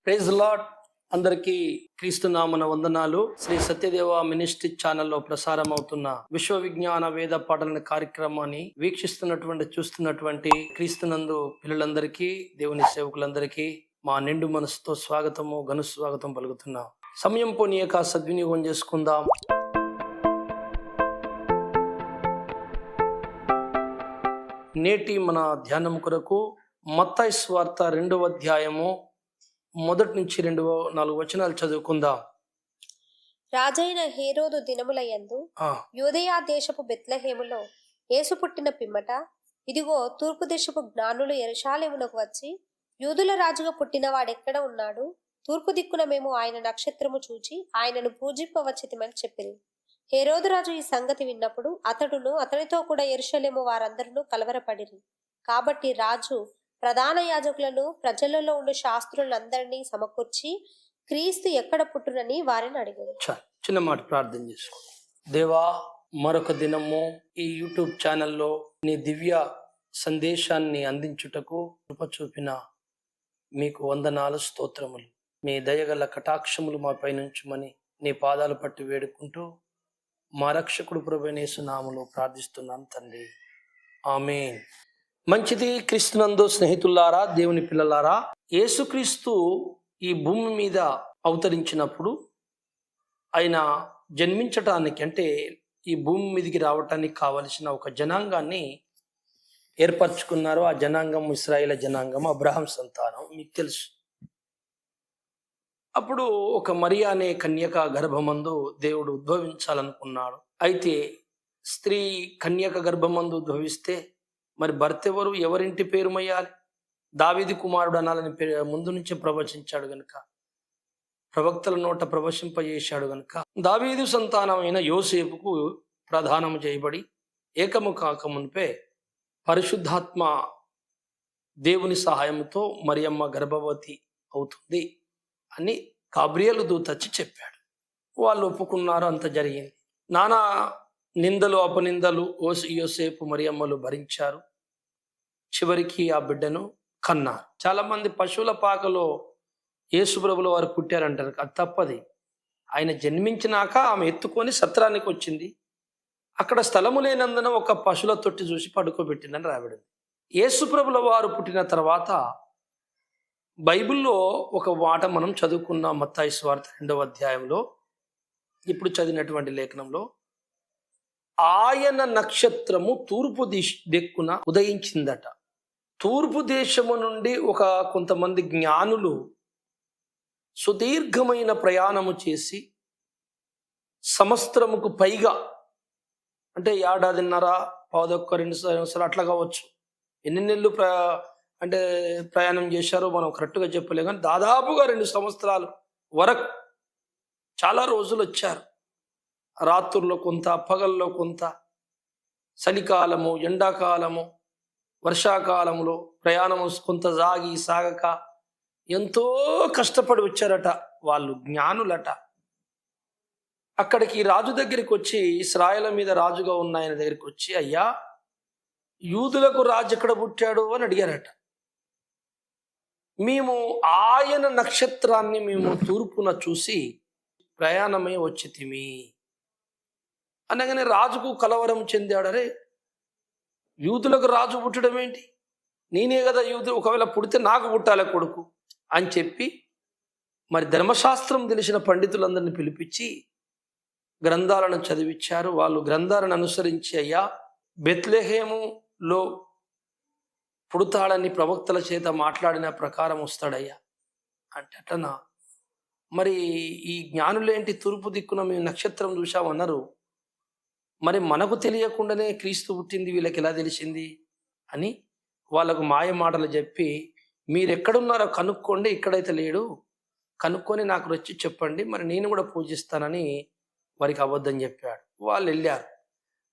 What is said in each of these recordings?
Praise lord. అందరికీ క్రీస్తు నామన వందనాలు. శ్రీ సత్యదేవ మినిస్ట్రీ ఛానల్లో ప్రసారం అవుతున్న విశ్వ విజ్ఞాన వేద పాఠన కార్యక్రమాన్ని చూస్తున్నటువంటి క్రీస్తునందు పిల్లలందరికీ, దేవుని సేవకులందరికీ మా నిండు మనసుతో స్వాగతము, ఘన స్వాగతం పలుకుతున్నాం. సమయం పోనీయక సద్వినియోగం చేసుకుందాం. నేటి మన ధ్యానం కొరకు మత్తయి సువార్త 2వ అధ్యాయము 1 నుంచి 4 వచనాలు చదువుకుందాం. రాజైన హేరోదు దినములయందు యూదయా దేశపు బెత్లెహేములో యేసు పుట్టిన పిమ్మట, ఇదిగో తూర్పు దేశపు జ్ఞానులు యెరూషలేమునకు వచ్చి, యూదుల రాజుగా పుట్టిన వాడెక్కడ ఉన్నాడు? తూర్పు దిక్కున మేము ఆయన నక్షత్రము చూచి ఆయనను పూజింపవచ్చితిమని చెప్పిరి. హేరోదు రాజు ఈ సంగతి విన్నప్పుడు అతడును అతనితో కూడా యెరూషలేము వారందరూ కలవరపడిరి. కాబట్టి రాజు ప్రధాన యాజకులను, ప్రజలలో ఉండే శాస్త్రులందరినీ సమకూర్చి క్రీస్తు ఎక్కడ పుట్టునని వారిని అడిగారు. చిన్న మాట ప్రార్థన చేసుకో. దేవా, మరొక దినము ఈ యూట్యూబ్ ఛానల్లో నీ దివ్య సందేశాన్ని అందించుటకు కృప చూపిన మీకు వందనాలు, స్తోత్రములు. మీ దయగల కటాక్షములు మా పైనుంచుమని నీ పాదాలు పట్టి వేడుకుంటూ మా రక్షకుడు ప్రభువైన యేసు నామములో ప్రార్థిస్తున్నాను తండ్రి, ఆమేన్. మంచిది. క్రీస్తునందు స్నేహితులారా, దేవుని పిల్లలారా, యేసుక్రీస్తు ఈ భూమి మీద అవతరించినప్పుడు ఆయన జన్మించటానికి, అంటే ఈ భూమి మీదకి రావటానికి కావలసిన ఒక జనాంగాన్ని ఏర్పరచుకున్నారు. ఆ జనాంగం ఇశ్రాయేలు జనాంగం, అబ్రహాం సంతానం, మీకు తెలుసు. అప్పుడు ఒక మరియా అనే కన్యక గర్భమందు దేవుడు ఉద్భవించాలనుకున్నాడు. అయితే స్త్రీ కన్యక గర్భమందు ఉద్భవిస్తే మరి భర్త ఎవరింటి పేరు మొయ్యాలి? దావీదు కుమారుడు అనాలని ముందు నుంచే ప్రవచించాడు గనుక, ప్రవక్తల నోట ప్రవచింపజేశాడు గనుక, దావీదు సంతానమైన యోసేపుకు ప్రదానం చేయబడి ఏకము కాకమునిపే పరిశుద్ధాత్మ దేవుని సహాయంతో మరియమ్మ గర్భవతి అవుతుంది అని గాబ్రియేలు దూత వచ్చి చెప్పాడు. వాళ్ళు ఒప్పుకున్నారు. అంత జరిగింది. నానా నిందలు, అపనిందలు యోసేపు మరియమ్మలు భరించారు. చివరికి ఆ బిడ్డను కన్నారు. చాలా మంది పశువుల పాకలో యేసుప్రభుల వారు పుట్టారంటారు. అది తప్పది. ఆయన జన్మించినాక ఆమె ఎత్తుకొని సత్రానికి వచ్చింది. అక్కడ స్థలము లేనందున ఒక పశువుల తొట్టి చూసి పడుకోబెట్టిందని రాబడింది. యేసుప్రభుల వారు పుట్టిన తర్వాత బైబిల్లో ఒక మాట మనం చదువుకున్నాం. మత్తయి సువార్త 2వ అధ్యాయంలో ఇప్పుడు చదివినటువంటి లేఖనంలో, ఆయన నక్షత్రము తూర్పు దిక్కున ఉదయించిందట. తూర్పు దేశము నుండి కొంతమంది జ్ఞానులు సుదీర్ఘమైన ప్రయాణము చేసి సంవత్సరముకు పైగా, అంటే ఏడాదిన్నర, 2 సంవత్సరాలు అట్లా కావచ్చు, ఎన్ని నెలలు ప్రయాణం చేశారో మనం కరెక్ట్గా చెప్పలేము, కానీ దాదాపుగా 2 సంవత్సరాలు వరకు చాలా రోజులు వచ్చారు. రాత్రుల్లో కొంత, పగల్లో కొంత, చలికాలము, ఎండాకాలము, వర్షాకాలంలో ప్రయాణము కొంత సాగక ఎంతో కష్టపడి వచ్చారట. వాళ్ళు జ్ఞానులట. అక్కడికి రాజు దగ్గరికి వచ్చి, ఇశ్రాయేలు మీద రాజుగా ఉన్న ఆయన దగ్గరికి వచ్చి, అయ్యా, యూదులకు రాజు ఎక్కడ పుట్టాడు అని అడిగారట. మేము ఆయన నక్షత్రాన్ని మేము తూర్పున చూసి ప్రయాణమై వచ్చితిమి అనగానే రాజుకు కలవరం చెందాడు. అరే, యూదులకు రాజు పుట్టడం ఏంటి? నేనే కదా యూదు, ఒకవేళ పుడితే నాకు పుట్టాలి కొడుకు అని చెప్పి, మరి ధర్మశాస్త్రం తెలిసిన పండితులందరినీ పిలిపించి గ్రంథాలను చదివించారు. వాళ్ళు గ్రంథాలను అనుసరించి, అయ్యా, బెత్లెహేములో పుడతాడని ప్రవక్తల చేత మాట్లాడిన ప్రకారం వస్తాడయ్యా అంటే, అటనా? మరి ఈ జ్ఞానులేంటి తూర్పు దిక్కున మేము నక్షత్రం చూసామన్నారు, మరి మనకు తెలియకుండానే క్రీస్తు పుట్టింది వీళ్ళకి ఎలా తెలిసింది అని వాళ్ళకు మాయ మాటలు చెప్పి, మీరు ఎక్కడున్నారో కనుక్కోండి, ఇక్కడైతే లేడు, కనుక్కొని నాకు వచ్చి చెప్పండి, మరి నేను కూడా పూజిస్తానని వారికి అబద్ధం చెప్పాడు. వాళ్ళు వెళ్ళారు.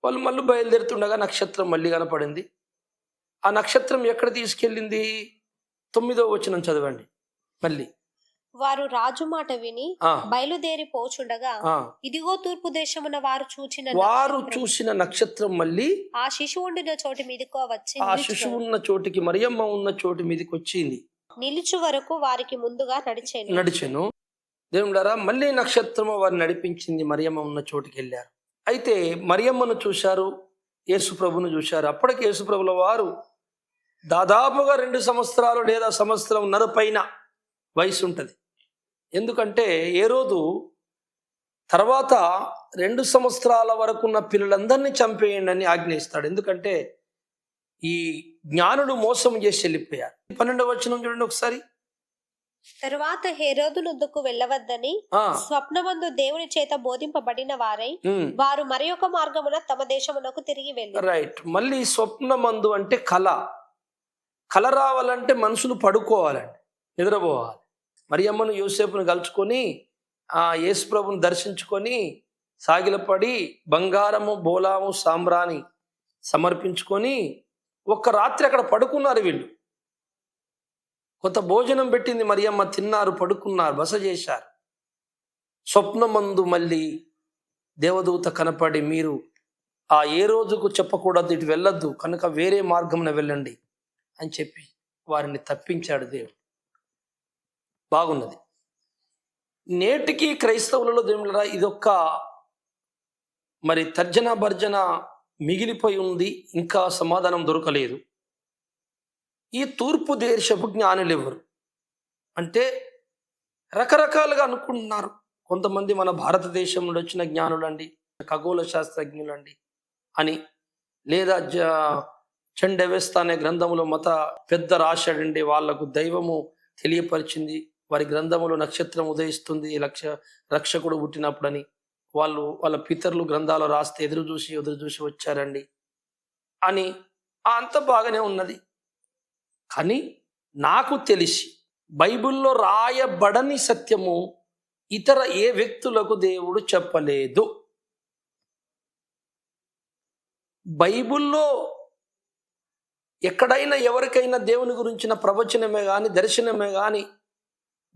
వాళ్ళు మళ్ళీ బయలుదేరుతుండగా నక్షత్రం మళ్ళీ కనపడింది. ఆ నక్షత్రం ఎక్కడ తీసుకెళ్ళింది? 9వ వచనం చదవండి మళ్ళీ. వారు రాజు మాట విని బయలుదేరి పోచుండగా, ఇదిగో తూర్పు దేశమున వారు చూసిన నక్షత్రం మళ్ళీ ఆ శిశువు ఉండిన చోటి మీదకి వచ్చి, ఆ శిశువు ఉన్న చోటికి, మరియమ్మ ఉన్న చోటి మీదకి వచ్చింది. నిలుచు వరకు వారికి ముందుగా నడిచెను. దేవుడారా, మళ్ళీ నక్షత్రము వారిని నడిపించింది. మరియమ్మ ఉన్న చోటుకి వెళ్ళారు. అయితే మరియమ్మను చూశారు, యేసు ప్రభును చూశారు. అప్పటికి యేసు ప్రభుల వారు దాదాపుగా 2 సంవత్సరాలు లేదా సంవత్సరంన్నర పైన వయసు ఉంటుంది. ఎందుకంటే హేరోదు తర్వాత 2 సంవత్సరాల వరకు ఉన్న పిల్లలందరినీ చంపేయండి అని ఆజ్ఞయిస్తాడు. ఎందుకంటే ఈ జ్ఞానుడు మోసం చేసి వెళ్ళిపోయారు. 12వ వచనం చూడండి ఒకసారి. తరువాత హేరోదు నొద్దకు వెళ్ళవద్దని స్వప్నమందు దేవుని చేత బోధింపబడిన వారై వారు మరి ఒక మార్గమున తమ దేశమునకు తిరిగి వెళ్ళారు. రైట్. మళ్ళీ స్వప్నమందు అంటే కల రావాలంటే మనుషులు పడుకోవాలండి, నిద్రపోవాలి. మరియమ్మను యోసేపును కలుసుకొని యేసు ప్రభుని దర్శించుకొని సాగిలపడి బంగారము బోలాము సాంబ్రాణి సమర్పించుకొని ఒక్క రాత్రి అక్కడ పడుకున్నారు. వీళ్ళు కొంత భోజనం పెట్టింది మరియమ్మ, తిన్నారు, పడుకున్నారు, బస చేశారు. స్వప్నమందు మళ్ళీ దేవదూత కనపడి, మీరు ఏ రోజుకు చెప్పకూడదు, ఇటు వెళ్ళొద్దు, కనుక వేరే మార్గమున వెళ్ళండి అని చెప్పి వారిని తప్పించాడు దేవుడు. బాగున్నది. నేటికి క్రైస్తవులలో దేవుళ్ళరా ఇదొక్క మరి తర్జన భర్జన మిగిలిపోయి ఉంది, ఇంకా సమాధానం దొరకలేదు. ఈ తూర్పు దేశపు జ్ఞానులు ఎవరు అంటే రకరకాలుగా అనుకుంటున్నారు. కొంతమంది మన భారతదేశం నుండి వచ్చిన జ్ఞానులండి, ఖగోళ శాస్త్రజ్ఞులండి అని, లేదా చండవెస్త అనే గ్రంథములో మత పెద్ద రాశాడండి, వాళ్లకు దైవము తెలియపరిచింది, వారి గ్రంథములో నక్షత్రం ఉదయిస్తుంది రక్షకుడు పుట్టినప్పుడని వాళ్ళ పితరులు గ్రంథాలు రాస్తే ఎదురు చూసి వచ్చారండి అని. అంత బాగానే ఉన్నది. కానీ నాకు తెలిసి బైబిల్లో రాయబడని సత్యము ఇతర ఏ వ్యక్తులకు దేవుడు చెప్పలేదు. బైబిల్లో ఎక్కడైనా ఎవరికైనా దేవుని గురించిన ప్రవచనమే కానీ దర్శనమే కానీ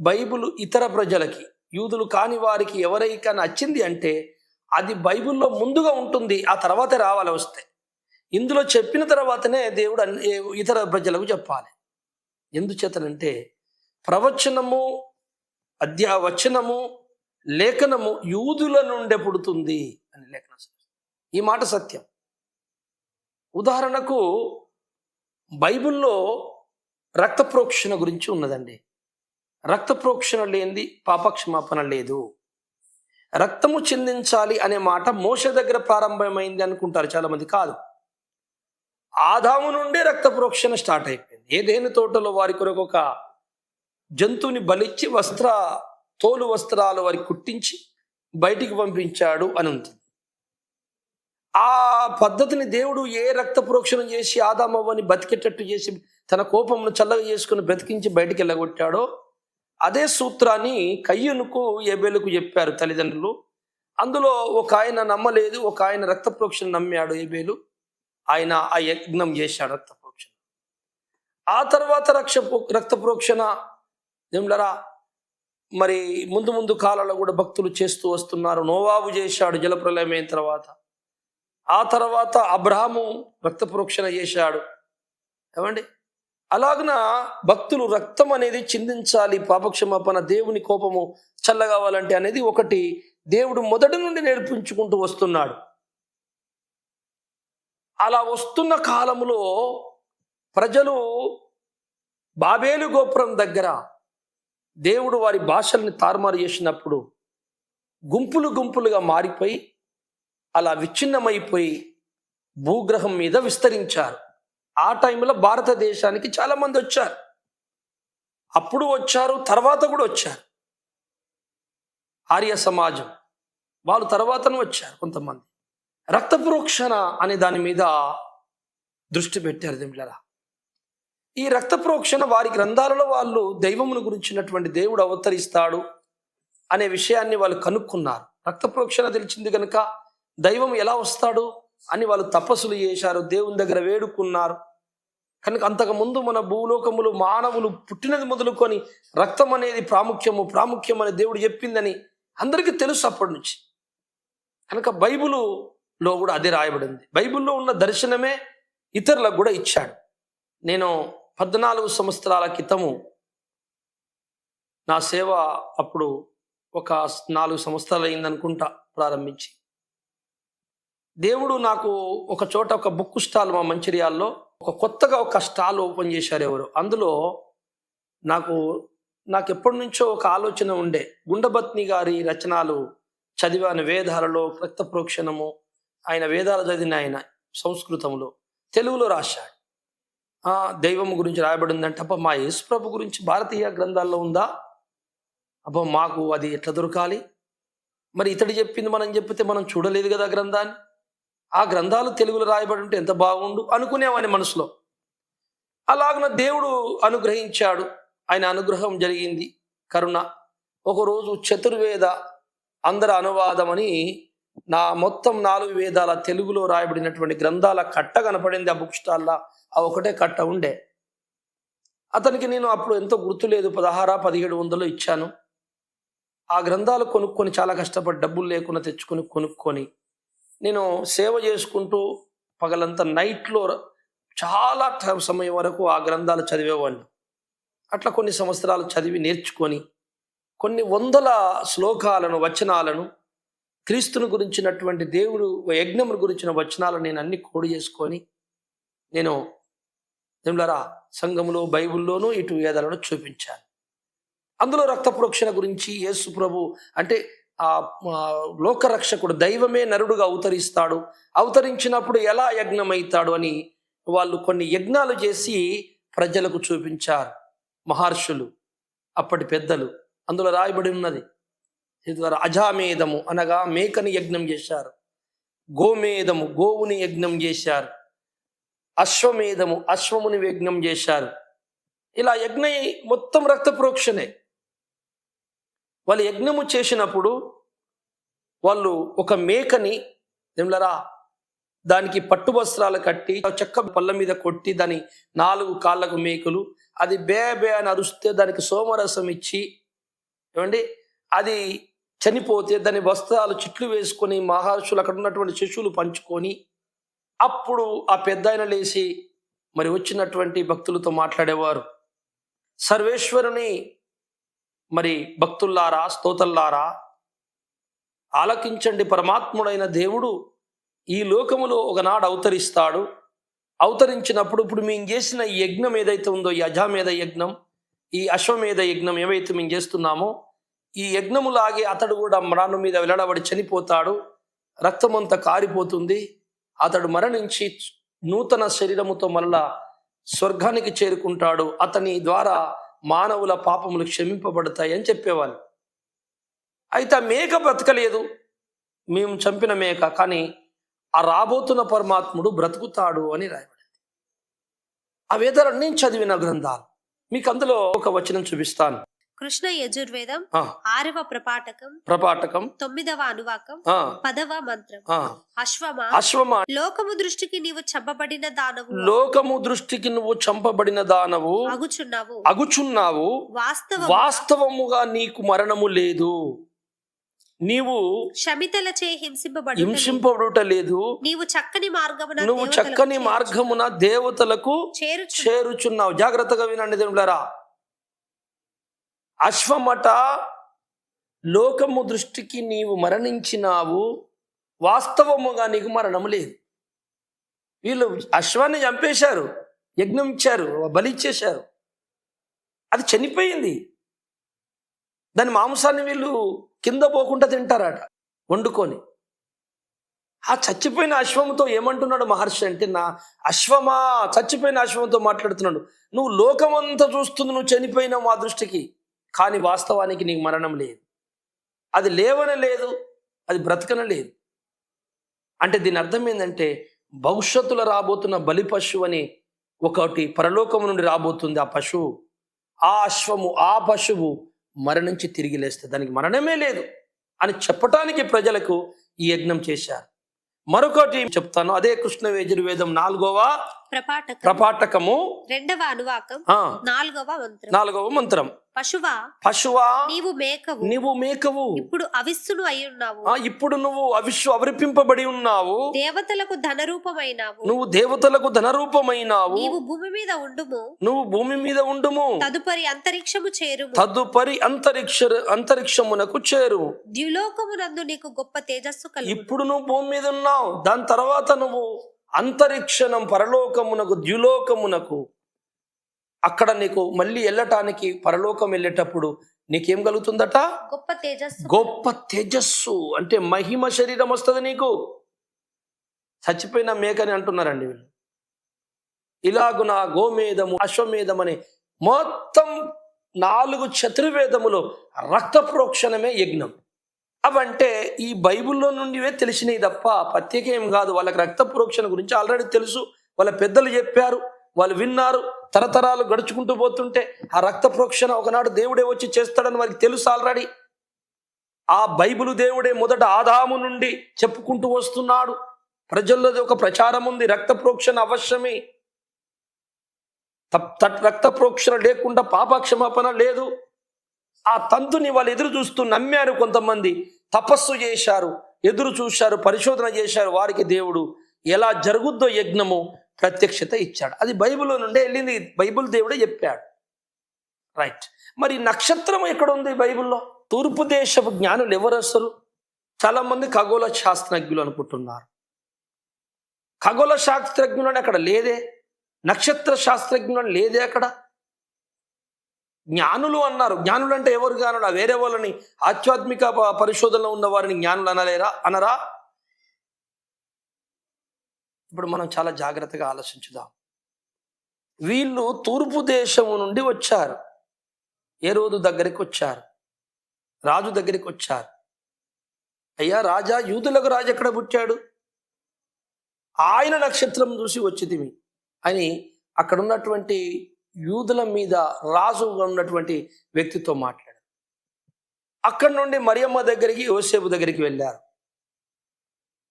బైబిల్ ఇతర ప్రజలకి, యూదులు కాని వారికి ఎవరికైనా వచ్చింది అంటే అది బైబిల్లో ముందుగా ఉంటుంది, ఆ తర్వాతే రావాలి వస్తే. ఇందులో చెప్పిన తర్వాతనే దేవుడు ఇతర ప్రజలకు చెప్పాలి. ఎందుచేతనంటే ప్రవచనము, వచనము, లేఖనము యూదుల నుండే పుడుతుంది అని లేఖనం. ఈ మాట సత్యం. ఉదాహరణకు బైబిల్లో రక్త ప్రోక్షణ గురించి ఉన్నదండి. రక్త ప్రోక్షణ లేనిది పాపక్షమాపణ లేదు. రక్తము చిందించాలి అనే మాట మోషే దగ్గర ప్రారంభమైంది అనుకుంటారు చాలామంది. కాదు, ఆదాము నుండే రక్త ప్రోక్షణ స్టార్ట్ అయిపోయింది. ఏదేని తోటలో వారి కొరకు ఒక జంతువుని బలిచ్చి తోలు వస్త్రాలు వారికి కుట్టించి బయటికి పంపించాడు అని ఉంటుంది. ఆ పద్ధతిని దేవుడు ఏ రక్త ప్రోక్షణ చేసి ఆదామవ్వని బతికేటట్టు చేసి తన కోపమును చల్లగా చేసుకుని బ్రతికించి బయటికి వెళ్ళగొట్టాడో అదే సూత్రాన్ని కయ్యూనుకు ఏబేలుకు చెప్పారు తల్లిదండ్రులు. అందులో ఒక ఆయన నమ్మలేదు, ఒక ఆయన రక్త ప్రోక్షణ నమ్మాడు ఏబేలు. ఆయన ఆ యజ్ఞం చేశాడు రక్త ప్రోక్షణ. ఆ తర్వాత రక్త ప్రోక్షణ దేవుళ్ళరా మరి ముందు కాలంలో కూడా భక్తులు చేస్తూ వస్తున్నారు. నోవాబు చేశాడు జలప్రలయం అయిన తర్వాత. ఆ తర్వాత అబ్రహాము రక్త ప్రోక్షణ చేశాడు. ఏమండి, అలాగన భక్తులు రక్తం అనేది చిందించాలి, పాపక్షమాపణ, దేవుని కోపము చల్లగావాలంటే అనేది ఒకటి దేవుడు మొదటి నుండి నేర్పించుకుంటూ వస్తున్నాడు. అలా వస్తున్న కాలంలో ప్రజలు బాబేలు గోపురం దగ్గర దేవుడు వారి భాషల్ని తారుమారు చేసినప్పుడు గుంపులుగా మారిపోయి అలా విచ్ఛిన్నమైపోయి భూగ్రహం మీద విస్తరించారు. ఆ టైంలో భారతదేశానికి చాలామంది వచ్చారు. అప్పుడు వచ్చారు, తర్వాత కూడా వచ్చారు. ఆర్య సమాజం వాళ్ళు తర్వాతను వచ్చారు. కొంతమంది రక్త ప్రోక్షణ అనే దాని మీద దృష్టి పెట్టారు దేవుళ్ళరా. ఈ రక్త ప్రోక్షణ వారి గ్రంథాలలో వాళ్ళు దైవమును గురించినటువంటి దేవుడు అవతరిస్తాడు అనే విషయాన్ని వాళ్ళు కనుక్కున్నారు. రక్త ప్రోక్షణ తెలిసింది కనుక దైవం ఎలా వస్తాడు అని వాళ్ళు తపస్సులు చేశారు, దేవుని దగ్గర వేడుకున్నారు. కనుక అంతకుముందు మన భూలోకములు మానవులు పుట్టినది మొదలుకొని రక్తం అనేది ప్రాముఖ్యం అని దేవుడు చెప్పిందని అందరికీ తెలుసు అప్పటి నుంచి. కనుక బైబిలులో కూడా అదే రాయబడింది. బైబిల్లో ఉన్న దర్శనమే ఇతరులకు కూడా ఇచ్చాడు. నేను 14 సంవత్సరాల క్రితము నా సేవ అప్పుడు ఒక 4 సంవత్సరాలు అయిందనుకుంటా ప్రారంభించి. దేవుడు నాకు ఒక చోట ఒక బుక్ స్టాల్ మా మంచిర్యాల్లో కొత్తగా ఒక స్టాల్ ఓపెన్ చేశారు ఎవరు. అందులో నాకు ఎప్పటి నుంచో ఒక ఆలోచన ఉండే. గుండబత్ని గారి రచనలు చదివాను. వేదాలలో రక్త ప్రోక్షణము, ఆయన వేదాలు చదివిన ఆయన సంస్కృతంలో, తెలుగులో రాశాడు. దైవం గురించి రాయబడి ఉందంటే, అబ్బా మా యేసుప్రభు గురించి భారతీయ గ్రంథాల్లో ఉందా? అబ్బా మాకు అది ఎట్లా దొరకాలి? మరి ఇతడు చెప్పింది మనం చెప్తే మనం చూడలేదు కదా గ్రంథాన్ని. ఆ గ్రంథాలు తెలుగులో రాయబడి ఉంటే ఎంత బాగుండు అనుకునేవాని మనసులో. అలాగున దేవుడు అనుగ్రహించాడు. ఆయన అనుగ్రహం జరిగింది, కరుణ. ఒకరోజు చతుర్వేద అందర అనువాదం అని నా మొత్తం 4 వేదాల తెలుగులో రాయబడినటువంటి గ్రంథాల కట్ట కనపడింది ఆ బుక్ స్టాల్లో. ఆ ఒకటే కట్ట ఉండే. అతనికి నేను అప్పుడు ఎంతో గుర్తులేదు, 1600-1700 ఇచ్చాను. ఆ గ్రంథాలు కొనుక్కొని చాలా కష్టపడి డబ్బులు లేకుండా తెచ్చుకొని కొనుక్కొని నేను సేవ చేసుకుంటూ పగలంతా నైట్లో చాలా సమయం వరకు ఆ గ్రంథాలు చదివేవాడిని. అట్లా కొన్ని సంవత్సరాలు చదివి నేర్చుకొని కొన్ని వందల శ్లోకాలను, వచనాలను, క్రీస్తుని గురించినటువంటి దేవుడు యజ్ఞమును గురించిన వచనాలను నేను అన్ని కోడి చేసుకొని నేను దేవులారా సంఘంలో, బైబిల్లోనూ, ఇటు వేదాలను చూపించాను. అందులో రక్త ప్రోక్షణ గురించి, యేసు ప్రభు అంటే ఆ లోకరక్షకుడు, దైవమే నరుడుగా అవతరిస్తాడు, అవతరించినప్పుడు ఎలా యజ్ఞమవుతాడు అని వాళ్ళు కొన్ని యజ్ఞాలు చేసి ప్రజలకు చూపించారు మహర్షులు, అప్పటి పెద్దలు. అందులో రాయబడి ఉన్నది. అజామేధము అనగా మేకని యజ్ఞం చేశారు, గోమేధము గోవుని యజ్ఞం చేశారు, అశ్వమేధము అశ్వముని యజ్ఞం చేశారు. ఇలా యజ్ఞ మొత్తం రక్త ప్రోక్షణే. వాళ్ళు యజ్ఞము చేసినప్పుడు వాళ్ళు ఒక మేకని నిమ్లరా దానికి పట్టు వస్త్రాలు కట్టి చెక్క పళ్ళ మీద కొట్టి దాని 4 కాళ్ళకు మేకులు, అది బే బే అని అరుస్తే దానికి సోమరసం ఇచ్చి, ఏమండి అది చనిపోతే దాని వస్త్రాలు చిట్లు వేసుకొని మహర్షులు అక్కడ ఉన్నటువంటి శిష్యులు పంచుకొని, అప్పుడు ఆ పెద్దాయన లేచి మరి వచ్చినటువంటి భక్తులతో మాట్లాడేవారు. సర్వేశ్వరుని మరి భక్తుల్లారా, స్తోతల్లారా ఆలకించండి. పరమాత్ముడైన దేవుడు ఈ లోకములో ఒకనాడు అవతరిస్తాడు. అవతరించినప్పుడు ఇప్పుడు మేము చేసిన ఈ యజ్ఞం ఏదైతే ఉందో, ఈ అజామేధ యజ్ఞం, ఈ అశ్వమేధ యజ్ఞం ఏవైతే మేము చేస్తున్నామో, ఈ యజ్ఞములాగే అతడు కూడా మరణం మీద వెల్లడబడి చనిపోతాడు. రక్తమంతా కారిపోతుంది. అతడు మరణించి నూతన శరీరముతో మరలా స్వర్గానికి చేరుకుంటాడు. అతని ద్వారా మానవుల పాపములు క్షమింపబడతాయి అని చెప్పేవాళ్ళు. అయితే ఆ మేక బ్రతకలేదు, మేము చంపిన మేక, కానీ ఆ రాబోతున్న పరమాత్ముడు బ్రతుకుతాడు అని రాయబడింది. ఆ వేదాలు నేను చదివిన గ్రంథాలు. మీకు అందులో ఒక వచనం చూపిస్తాను. కృష్ణ యజుర్వేదం 6వ ప్రపాఠకం 9వ అనువాకం 10వ మంత్రం. అశ్వమా లోకము దృష్టికి నీవు చంపబడిన దానవు, లోకము దృష్టికి నువ్వు చంపబడిన దానవు అగుచున్నావు. వాస్తవముగా నీకు మరణము లేదు. నీవు శమితలచే హింసింపబడుట లేదు. నువ్వు చక్కని మార్గమున దేవతలకు చేరుచున్నావు. జాగ్రత్తగా వినండి దేవులారా. అశ్వమట లోకము దృష్టికి నీవు మరణించినావు, వాస్తవముగా నీకు మరణము లేదు. వీళ్ళు అశ్వాన్ని చంపేశారు, యజ్ఞం ఇచ్చారు, బలి ఇచ్చేశారు, అది చనిపోయింది. దాని మాంసాన్ని వీళ్ళు కింద పోకుండా తింటారట వండుకొని. ఆ చచ్చిపోయిన అశ్వముతో ఏమంటున్నాడు మహర్షి అంటే, నా అశ్వమా, చచ్చిపోయిన అశ్వంతో మాట్లాడుతున్నాడు. నువ్వు లోకమంతా చూస్తుంది, నువ్వు చనిపోయినావు మా దృష్టికి, కానీ వాస్తవానికి నీకు మరణం లేదు. అది లేవనే లేదు, అది బ్రతకనే లేదు. అంటే దీని అర్థం ఏంటంటే, భవిష్యత్తులో రాబోతున్న బలి పశువు అని ఒకటి పరలోకము నుండి రాబోతుంది. ఆ పశువు, ఆ అశ్వము, ఆ పశువు మరణించి తిరిగి లేస్తే దానికి మరణమే లేదు అని చెప్పటానికి ప్రజలకు ఈ యజ్ఞం చేశారు. మరొకటి చెప్తాను, అదే కృష్ణ యజుర్వేదం 4వ ప్రపాఠకము రెండవ అనువాకం నాలుగవ మంత్రం. పశువా నీవు మేకవు ఇప్పుడు అవిస్సును అయి ఉన్నావు. ఇప్పుడు నువ్వు అవిర్పింపబడి ఉన్నావు. దేవతలకు ధనరూపమైనావు. నువ్వు దేవతలకు ధనరూపమైనావు. నీవు భూమి మీద ఉండుము. తదుపరి అంతరిక్షమునకు చేరు. ద్యులోకమునందు నీకు గొప్ప తేజస్సు కలుగును. ఇప్పుడు నువ్వు భూమి మీద ఉన్నావు, దాని తర్వాత నువ్వు అంతరిక్షణం పరలోకమునకు ద్యులోకమునకు, అక్కడ నీకు మళ్ళీ వెళ్ళటానికి పరలోకం వెళ్ళేటప్పుడు నీకేం కలుగుతుందట? గొప్ప తేజస్సు. అంటే మహిమ శరీరం వస్తుంది నీకు. చచ్చిపోయిన మేకని అంటున్నారండి వీళ్ళు. ఇలాగున గోమేధము అశ్వమేధం అనే మొత్తం 4 చతుర్వేదములో రక్త ప్రోక్షణమే యజ్ఞం. అవంటే ఈ బైబిల్లో నుండివే తెలిసినవి తప్ప ప్రత్యేక ఏం కాదు. వాళ్ళకి రక్త ప్రోక్షణ గురించి ఆల్రెడీ తెలుసు, వాళ్ళ పెద్దలు చెప్పారు, వాళ్ళు విన్నారు. తరతరాలు గడుచుకుంటూ పోతుంటే ఆ రక్త ప్రోక్షణ ఒకనాడు దేవుడే వచ్చి చేస్తాడని వారికి తెలుసు ఆల్రెడీ. ఆ బైబిలు దేవుడే మొదట ఆదాము నుండి చెప్పుకుంటూ వస్తున్నాడు. ప్రజల్లో ఒక ప్రచారం ఉంది, రక్త ప్రోక్షణ అవశ్యమే. రక్త ప్రోక్షణ లేకుండా పాపక్షమాపణ లేదు. ఆ తంతుని వాళ్ళు ఎదురు చూస్తూ నమ్మారు. కొంతమంది తపస్సు చేశారు, ఎదురు చూశారు, పరిశోధన చేశారు. వారికి దేవుడు ఎలా జరుగుద్దో యజ్ఞము ప్రత్యక్షత ఇచ్చాడు. అది బైబిల్లో నుండే వెళ్ళింది, బైబిల్ దేవుడే చెప్పాడు. రైట్. మరి నక్షత్రం ఎక్కడ ఉంది బైబిల్లో? తూర్పు దేశపు జ్ఞానులు ఎవరు అసలు? చాలా మంది ఖగోళ శాస్త్రజ్ఞులు అనుకుంటున్నారు. ఖగోళ శాస్త్రజ్ఞులని అక్కడ లేదే, నక్షత్ర శాస్త్రజ్ఞులని లేదే అక్కడ. జ్ఞానులు అన్నారు. జ్ఞానులు అంటే ఎవరు జ్ఞానులు? వేరే వాళ్ళని ఆధ్యాత్మిక పరిశోధనలో ఉన్న వారిని జ్ఞానులు అనరా? ఇప్పుడు మనం చాలా జాగ్రత్తగా ఆలోచించుదాం. వీళ్ళు తూర్పు దేశము నుండి వచ్చారు. హేరోదు దగ్గరికి వచ్చారు, రాజు దగ్గరికి వచ్చారు. అయ్యా రాజా, యూదులకు రాజు ఎక్కడ పుట్టాడు? ఆయన నక్షత్రం చూసి వచ్చితిమి అని అక్కడ ఉన్నటువంటి యూదుల మీద రాజుగా ఉన్నటువంటి వ్యక్తితో మాట్లాడారు. అక్కడి నుండి మరియమ్మ దగ్గరికి, యోసేపు దగ్గరికి వెళ్ళారు.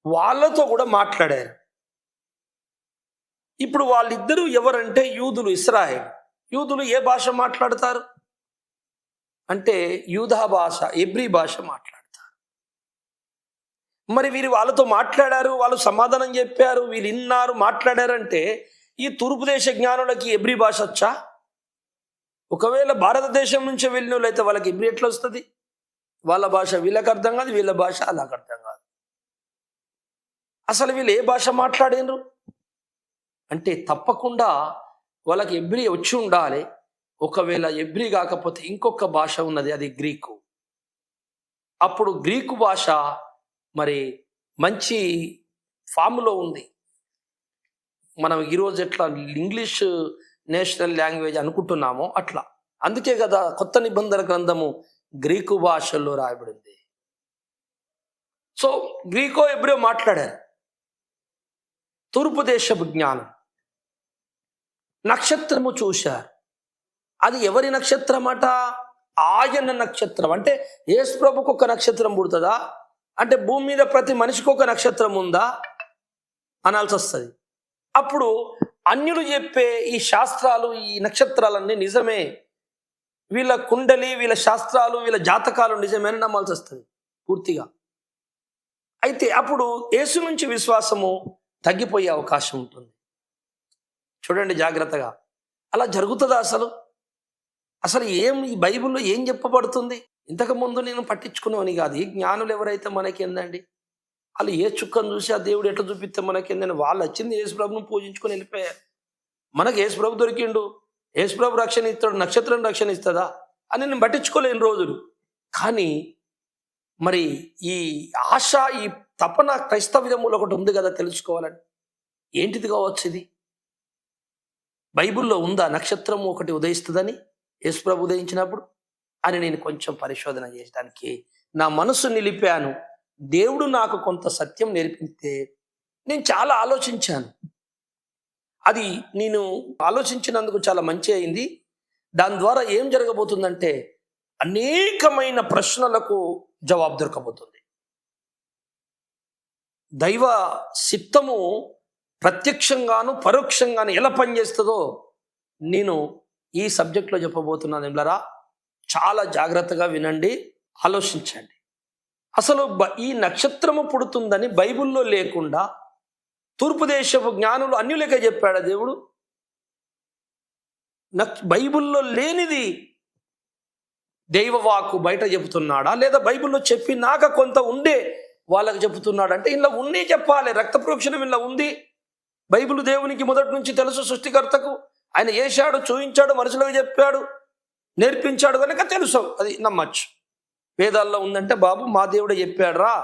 వాళ్ళతో కూడా మాట్లాడారు. ఇప్పుడు వాళ్ళిద్దరూ ఎవరంటే యూదులు, ఇశ్రాయేల్. యూదులు ఏ భాష మాట్లాడతారు అంటే యూదా భాష, ఎబ్రీ భాష మాట్లాడతారు. మరి వీరు వాళ్ళతో మాట్లాడారు, వాళ్ళు సమాధానం చెప్పారు, వీళ్ళు విన్నారు, మాట్లాడారంటే ఈ తూర్పు దేశ జ్ఞానులకి ఎబ్రీ భాష వచ్చా? ఒకవేళ భారతదేశం నుంచి వెళ్ళిన వాళ్ళు అయితే వాళ్ళకి ఎబ్రీ ఎట్లా వస్తుంది? వాళ్ళ భాష వీళ్ళకి అర్థం కాదు, వీళ్ళ భాష అలాగ అర్థం కాదు. అసలు వీళ్ళు ఏ భాష మాట్లాడినరు అంటే తప్పకుండా వాళ్ళకి ఎబ్రీ వచ్చి ఉండాలి. ఒకవేళ ఎబ్రీ కాకపోతే ఇంకొక భాష ఉన్నది, అది గ్రీకు. అప్పుడు గ్రీకు భాష మరి మంచి ఫామ్లో ఉంది. మనం ఈరోజు ఎట్లా ఇంగ్లీష్ నేషనల్ లాంగ్వేజ్ అనుకుంటున్నామో అట్లా. అందుకే కదా కొత్త నిబంధన గ్రంథము గ్రీకు భాషల్లో రాయబడింది. సో గ్రీకో ఎబ్రియో మాట్లాడారు. తూర్పు దేశపు జ్ఞానం. నక్షత్రము చూశారు. అది ఎవరి నక్షత్రం అట? ఆయన నక్షత్రం. అంటే యేసు ప్రభుకు ఒక నక్షత్రం పుడుతుందా అంటే భూమి మీద ప్రతి మనిషికి ఒక నక్షత్రం ఉందా అనాల్సి వస్తుంది. అప్పుడు అన్యులు చెప్పే ఈ శాస్త్రాలు, ఈ నక్షత్రాలన్నీ నిజమే, వీళ్ళ కుండలి, వీళ్ళ శాస్త్రాలు, వీళ్ళ జాతకాలు నిజమే అని నమ్మాల్సి వస్తుంది పూర్తిగా. అయితే అప్పుడు యేసు నుంచి విశ్వాసము తగ్గిపోయే అవకాశం ఉంటుంది. చూడండి జాగ్రత్తగా. అలా జరుగుతుందా అసలు? అసలు ఈ బైబిల్లో ఏం చెప్పబడుతుంది? ఇంతకుముందు నేను పట్టించుకునేవని కాదు. ఈ జ్ఞానులు ఎవరైతే మనకి ఏందండి, వాళ్ళు ఏ చుక్కను చూసి ఆ దేవుడు ఎట్లా చూపిస్తే మనకేందని వాళ్ళు వచ్చింది యేసుప్రభుని పూజించుకొని వెళ్ళిపోయారు. మనకు యేసుప్రభు దొరికిండు, యేసుప్రభు రక్షణ ఇస్తాడు, నక్షత్రం రక్షణ ఇస్తుందా అని నేను పట్టించుకోలేని రోజులు. కానీ మరి ఈ ఆశ, ఈ తపన క్రైస్తవ్యములో ఒకటి ఉంది కదా తెలుసుకోవాలని. ఏంటిది కావచ్చు ఇది? బైబిల్లో ఉందా నక్షత్రం ఒకటి ఉదయిస్తుందని యేసుప్రభు ఉదయించినప్పుడు అని నేను కొంచెం పరిశోధన చేయడానికి నా మనసు నిలిపాను. దేవుడు నాకు కొంత సత్యం నేర్పితే నేను చాలా ఆలోచించాను. అది నేను ఆలోచించినందుకు చాలా మంచి అయింది. దాని ద్వారా ఏం జరగబోతుందంటే అనేకమైన ప్రశ్నలకు జవాబు దొరకబోతుంది. దైవ చిత్తము ప్రత్యక్షంగాను పరోక్షంగాను ఎలా పనిచేస్తుందో నేను ఈ సబ్జెక్ట్లో చెప్పబోతున్నాను. ఎంలరా చాలా జాగ్రత్తగా వినండి, ఆలోచించండి. అసలు ఈ నక్షత్రము పుడుతుందని బైబిల్లో లేకుండా తూర్పు దేశపు జ్ఞానులు అన్యులకే చెప్పాడా దేవుడు? బైబిల్లో లేనిది దైవవాకు బయట చెబుతున్నాడా, లేదా బైబిల్లో చెప్పినాక కొంత ఉండే వాళ్ళకి చెబుతున్నాడు? అంటే ఇలా ఉండి చెప్పాలి. రక్త ప్రోక్షణం ఇలా ఉంది. బైబిల్ దేవునికి మొదటి నుంచి తెలుసు, సృష్టికర్తకు. ఆయన చేశాడు, చూపించాడు, మనుషులకు చెప్పాడు, నేర్పించాడు కనుక తెలుసు, అది నమ్మచ్చు. వేదాల్లో ఉందంటే బాబు మా దేవుడే చెప్పాడురా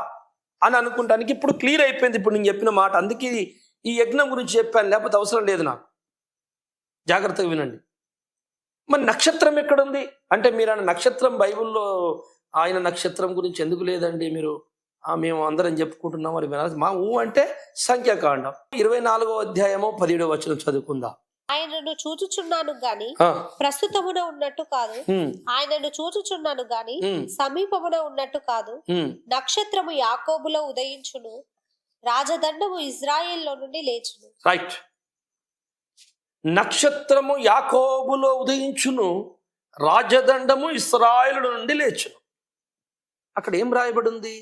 అని అనుకుంటానికి ఇప్పుడు క్లియర్ అయిపోయింది. ఇప్పుడు నేను చెప్పిన మాట, అందుకే ఈ యజ్ఞం గురించి చెప్పాను, లేకపోతే అవసరం లేదు నాకు. జాగ్రత్తగా వినండి. మరి నక్షత్రం ఎక్కడుంది అంటే, మీరు అన్న నక్షత్రం బైబిల్లో ఆయన నక్షత్రం గురించి ఎందుకు లేదండి, మీరు మేము అందరం చెప్పుకుంటున్నాం మరి వినాలి. మా ఊ అంటే సంఖ్యాకాండం 24వ అధ్యాయము 17వ వచనం చదువుకుందాం. ఆయనను చూచుచున్నాను గాని ప్రస్తుతమున ఉన్నట్టు కాదు, ఆయనను చూచుచున్నాను గాని సమీపమున ఉన్నట్టు కాదు. నక్షత్రము యాకోబులో ఉదయించును, రాజదండము ఇజ్రాయేల్లో నుండి లేచును. రైట్. నక్షత్రము యాకోబులో ఉదయించును, రాజదండము ఇశ్రాయేలు నుండి లేచును. అక్కడ ఏం రాయబడి ఉంది?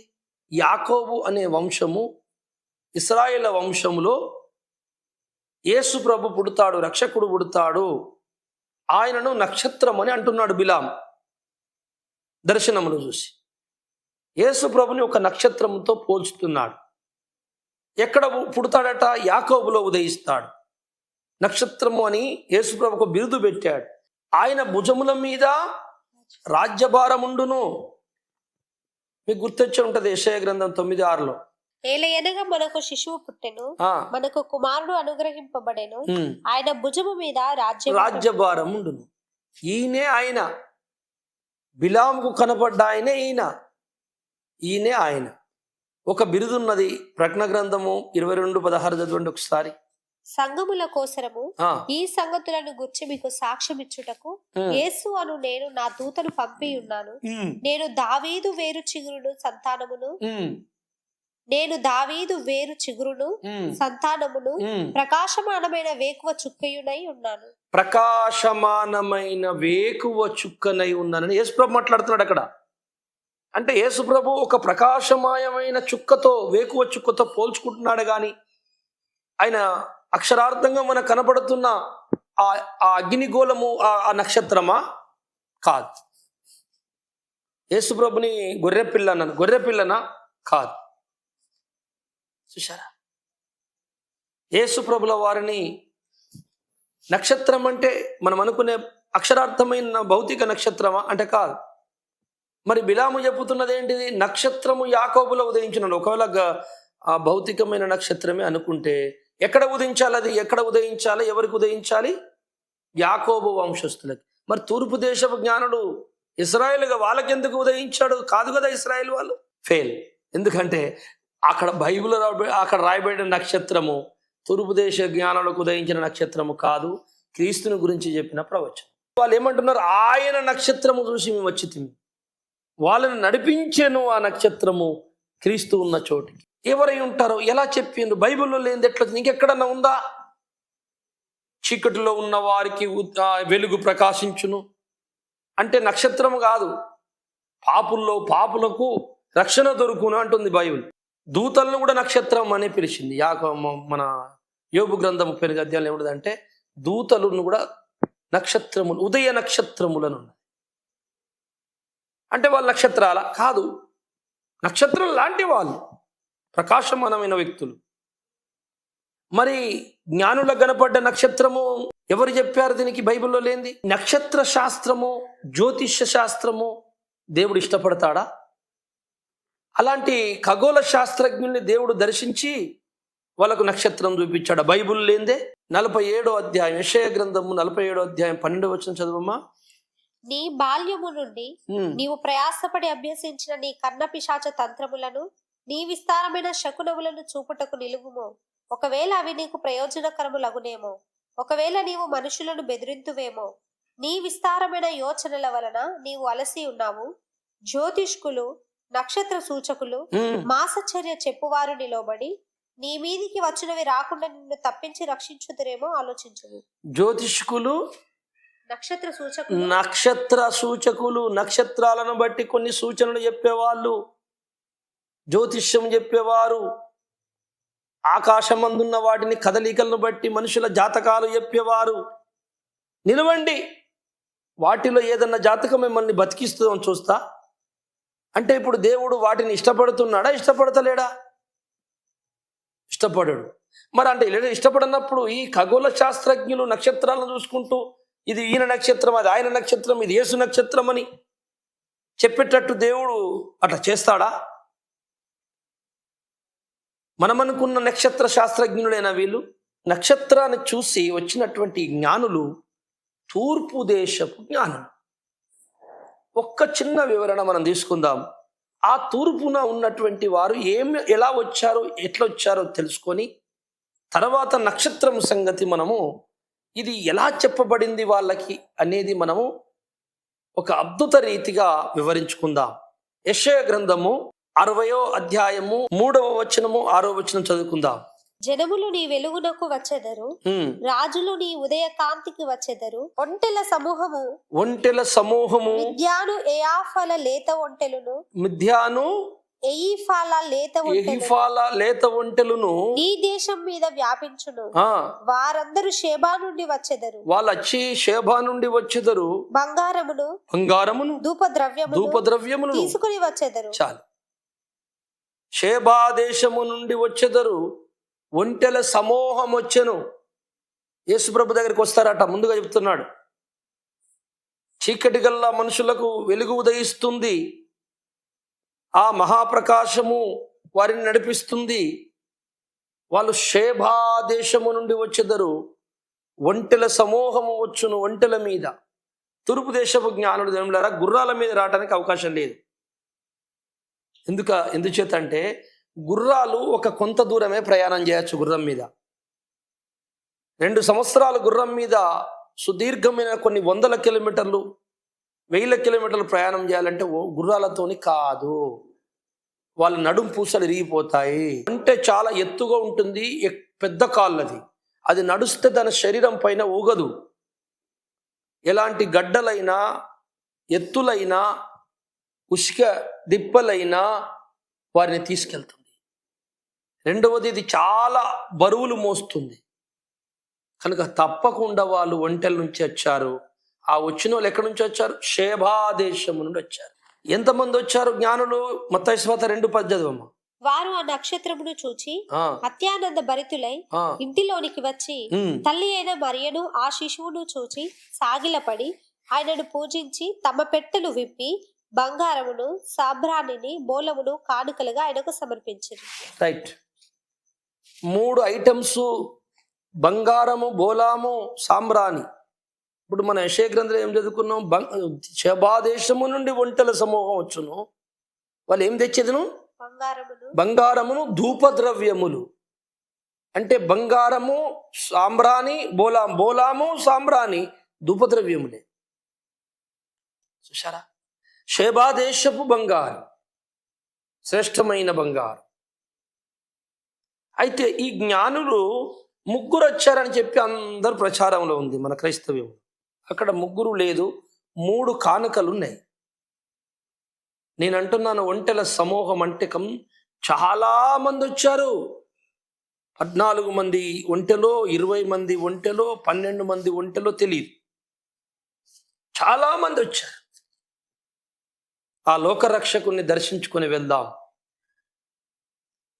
యాకోబు అనే వంశము, ఇశ్రాయేల్ వంశములో యేసు ప్రభు పుడతాడు, రక్షకుడు పుడతాడు. ఆయనను నక్షత్రం అని అంటున్నాడు బిలాం దర్శనమును చూసి. యేసు ప్రభుని ఒక నక్షత్రంతో పోల్చుతున్నాడు. ఎక్కడ పుడతాడట? యాకోబులో ఉదయిస్తాడు. నక్షత్రము అని యేసు ప్రభుకు బిరుదు పెట్టాడు. ఆయన భుజముల మీద రాజ్యభారముండును. మీకు గుర్తొచ్చే ఉంటది యెషయా గ్రంథం 9:6లో. ఏలయనగా మనకు శిశువు పుట్టెను, మనకు కుమారుడు అనుగ్రహింపబడెను, ఆయన భుజము మీద రాజ్యభారం ఉండును. ఈయనే ఆయన. బిలాముకు కనపడ్డ ఆయనే ఈయనే ఆయన. ఒక బిరుదున్నది. ప్రకటన గ్రంథము 22:16 చదవండి ఒకసారి. సంఘముల కోసరము ఈ సంగతులను గురించి మీకు సాక్ష్యం ఇచ్చుటకు యేసు అను నేను నా దూతను పంపి ఉన్నాను. నేను దావీదు వేరు చిగురును సంతానమును ప్రకాశమానమైన వేకువ చుక్కయునై ఉన్నాను. ప్రకాశమానమైన వేకువ చుక్కనై ఉన్నానని యేసుప్రభు మాట్లాడుతున్నాడు అక్కడ. అంటే యేసుప్రభు ఒక ప్రకాశమాయమైన చుక్కతో, వేకువ చుక్కతో పోల్చుకుంటున్నాడు. కానీ ఆయన అక్షరార్థంగా మనకు కనపడుతున్న ఆ అగ్నిగోళము ఆ నక్షత్రమా? కాదు. యేసుప్రభుని గొర్రెపిల్లనా? కాదు. చూశారా? యేసుప్రభుల వారిని నక్షత్రం అంటే మనం అనుకునే అక్షరార్థమైన భౌతిక నక్షత్రమా అంటే కాదు. మరి బిలాము చెబుతున్నది ఏంటిది? నక్షత్రము యాకోబులో ఉదయించినాడు. ఒకవేళ ఆ భౌతికమైన నక్షత్రమే అనుకుంటే ఎక్కడ ఉదయించాలి? అది ఎక్కడ ఉదయించాలి? ఎవరికి ఉదయించాలి? యాకోబు వంశస్థులకి. మరి తూర్పు దేశపు జ్ఞానుడు ఇశ్రాయేలుగా వాళ్ళకెందుకు ఉదయించాడు? కాదు కదా, ఇశ్రాయేల్ వాళ్ళు ఫెయిల్. ఎందుకంటే అక్కడ బైబిల్ అక్కడ రాయబడిన నక్షత్రము తూర్పు దేశ జ్ఞానులకు ఉదయించిన నక్షత్రము కాదు, క్రీస్తుని గురించి చెప్పిన ప్రవచనం. వాళ్ళు ఏమంటున్నారు? ఆయన నక్షత్రము చూసి మేము వచ్చి తిని వాళ్ళని నడిపించాను ఆ నక్షత్రము క్రీస్తు ఉన్న చోటికి. ఎవరై ఉంటారో ఎలా చెప్పిండ్రు? బైబిల్లో లేనిది ఎట్లా? ఇంకెక్కడన్నా ఉందా? చీకటిలో ఉన్న వారికి వెలుగు ప్రకాశించును అంటే నక్షత్రము కాదు, పాపులకు రక్షణ దొరుకును అంటుంది బైబిల్. దూతలను కూడా నక్షత్రం అని పిలిచింది. మన యోబు గ్రంథం 38 అధ్యాయంలో ఏమిటంటే దూతలను కూడా నక్షత్రములు, ఉదయ నక్షత్రములను. అంటే వాళ్ళు నక్షత్రాల కాదు, నక్షత్రం లాంటి వాళ్ళు, ప్రకాశమానమైన వ్యక్తులు. మరి జ్ఞానులకు కనపడ్డ నక్షత్రము ఎవరు చెప్పారు? దీనికి బైబిల్లో లేనిది. నక్షత్ర శాస్త్రము, జ్యోతిష్య శాస్త్రము దేవుడు ఇష్టపడతాడా? అలాంటి ఖగోళ శాస్త్రజ్ఞుల్ని దేవుడు దర్శించి వాళ్ళకు నక్షత్రం చూపించాడు. బైబిల్ లేనిదే. 47వ అధ్యాయం యెషయా గ్రంథము 47వ అధ్యాయం 12వ వచనం చదువమ్మా. నీ బాల్యము నుండి నీవు ప్రయాసపడి అభ్యసించిన నీ కర్ణ పిశాచ తంత్రములను, నీ విస్తారమైన శకునములను చూపుటకు నిలువుము. ఒకవేళ అవి నీకు ప్రయోజనకరములగునేమో, ఒకవేళ నీవు మనుషులను బెదిరింతువేమో. నీ విస్తారమైన యోచనల వలన నీవు అలసి ఉన్నావు. జ్యోతిష్కులు, నక్షత్ర సూచకులు, మాసచర్య చెప్పువారు నిలబడి నీ మీదికి వచ్చినవి రాకుండా నిన్ను తప్పించి రక్షించుదురేమో ఆలోచించుము. జ్యోతిష్కులు, నక్షత్ర సూచకులు, నక్షత్ర సూచకులు, నక్షత్రాలను బట్టి కొన్ని సూచనలు చెప్పేవాళ్ళు, జ్యోతిష్యం చెప్పేవారు, ఆకాశమందున్న వాటిని కదలికలను బట్టి మనుషుల జాతకాలు చెప్పేవారు. నిలవండి, వాటిలో ఏదన్నా జాతకం మిమ్మల్ని బతికిస్తుందని చూస్తా అంటే ఇప్పుడు దేవుడు వాటిని ఇష్టపడుతున్నాడా, ఇష్టపడతలేడా? ఇష్టపడడు. మరి అంటే ఇష్టపడినప్పుడు ఈ ఖగోళ శాస్త్రజ్ఞులు నక్షత్రాలను చూసుకుంటూ ఇది ఈయన నక్షత్రం, అది ఆయన నక్షత్రం, ఇది యేసు నక్షత్రం అని చెప్పేటట్టు దేవుడు అట్లా చేస్తాడా? మనమనుకున్న నక్షత్ర శాస్త్రజ్ఞులైన వీళ్ళు నక్షత్రాన్ని చూసి వచ్చినటువంటి జ్ఞానులు తూర్పు దేశపు జ్ఞానులు. ఒక్క చిన్న వివరణ మనం తీసుకుందాం. ఆ తూర్పున ఉన్నటువంటి వారు ఎలా వచ్చారో ఎట్లా వచ్చారో తెలుసుకొని తర్వాత నక్షత్రం సంగతి మనము ఇది ఎలా చెప్పబడింది వాళ్ళకి అనేది మనము ఒక అద్భుత రీతిగా వివరించుకుందాం. యెషయా గ్రంథము 60వ అధ్యాయము 3వ వచనము 6వ వచనం చదువుకుందాం. జనములు నీ వెలుగునకు వచ్చెదరు, రాజులు నీ ఉదయ కాంతికి వచ్చెదరు. ఒంటెల సమూహము మిద్యాను ఎయాఫల లేత ఒంటెలును, మిద్యాను ఎయిఫాల లేత ఒంటెలును నీ దేశం మీద వ్యాపించును. వారందరూ షేబా నుండి వచ్చెదరు, వాళ్ళు వచ్చి షేబా నుండి వచ్చెదరు. బంగారమును ధూపద్రవ్యమును తీసుకుని వచ్చెదరు. చాలు. షేబా దేశము నుండి వచ్చెదరు, ఒంటెల సమూహం వచ్చెను. యేసుప్రభు దగ్గరికి వస్తారట, ముందుగా చెప్తున్నాడు. చీకటి గల్ల మనుషులకు వెలుగు ఉదయిస్తుంది, ఆ మహాప్రకాశము వారిని నడిపిస్తుంది. వాళ్ళు షేబా దేశము నుండి వచ్చెదరు, ఒంటెల సమూహము వచ్చును ఒంటెల మీద. తూర్పు దేశపు జ్ఞానుడు దేవులారా గుర్రాల మీద రావడానికి అవకాశం లేదు. ఎందుచేత అంటే గుర్రాలు ఒక కొంత దూరమే ప్రయాణం చేయొచ్చు. గుర్రం మీద 2 సంవత్సరాలు గుర్రం మీద సుదీర్ఘమైన కొన్ని 100 కిలోమీటర్లు 1000 కిలోమీటర్లు ప్రయాణం చేయాలంటే గుర్రాలతోని కాదు. వాళ్ళ నడుం పూసలు ఇరిగిపోతాయి. అంటే చాలా ఎత్తుగా ఉంటుంది, పెద్ద కాళ్ళది. అది నడుస్తే దాని శరీరం పైన ఊగదు. ఎలాంటి గడ్డలైనా ఎత్తులైనా ఉష్క దిప్పలైనా వారిని తీసుకెళ్తుంది. రెండవది, ఇది చాలా బరువులు మోస్తుంది కనుక తప్పకుండా వాళ్ళు ఒంటెల నుంచి వచ్చారు. ఆ వచ్చిన వాళ్ళు ఎక్కడి నుంచి వచ్చారు? షేబా దేశము నుండి వచ్చారు. ఎంతమంది వచ్చారు జ్ఞానులు? మత్తయి సువార్త 2:10. వారు ఆ నక్షత్రమును చూచి అత్యానంద భరితులై ఇంటిలోనికి వచ్చి తల్లి అయిన మరియను ఆ శిశువును చూచి సాగిలపడి ఆయనను పూజించి తమ పెట్టెలు విప్పి బంగారమును సాంబ్రాణిని బోలమును కానుకలుగా ఆయనకు సమర్పించారు. రైట్. 3 ఐటమ్స్: బంగారము, బోలాము, సాంబ్రాణి. ఇప్పుడు మన యెషయా గ్రంథంలో ఏం చదువుకున్నాం? షేబా దేశము నుండి ఒంటెల సమూహం వచ్చును. వాళ్ళు ఏం తెచ్చేదను? బంగారమును ధూపద్రవ్యములు. అంటే బంగారము, సాంబ్రాణి, బోలాము, సాంబ్రాణి ధూపద్రవ్యములే. చూశారా? షేబా దేశపు బంగారం, శ్రేష్టమైన బంగారం. అయితే ఈ జ్ఞానులు 3 వచ్చారని చెప్పి అందరు ప్రచారంలో ఉంది మన క్రైస్తవ్యం. అక్కడ 3 లేదు, 3 కానుకలు ఉన్నాయి. నేను అంటున్నాను, ఒంటెల సమూహం అంటే చాలా మంది వచ్చారు. 14 మంది ఒంటెలో, 20 మంది ఒంటెలో, 12 మంది ఒంటెలో తెలియదు. చాలా మంది వచ్చారు. ఆ లోకరక్షకుని దర్శించుకొని వెళ్దాం.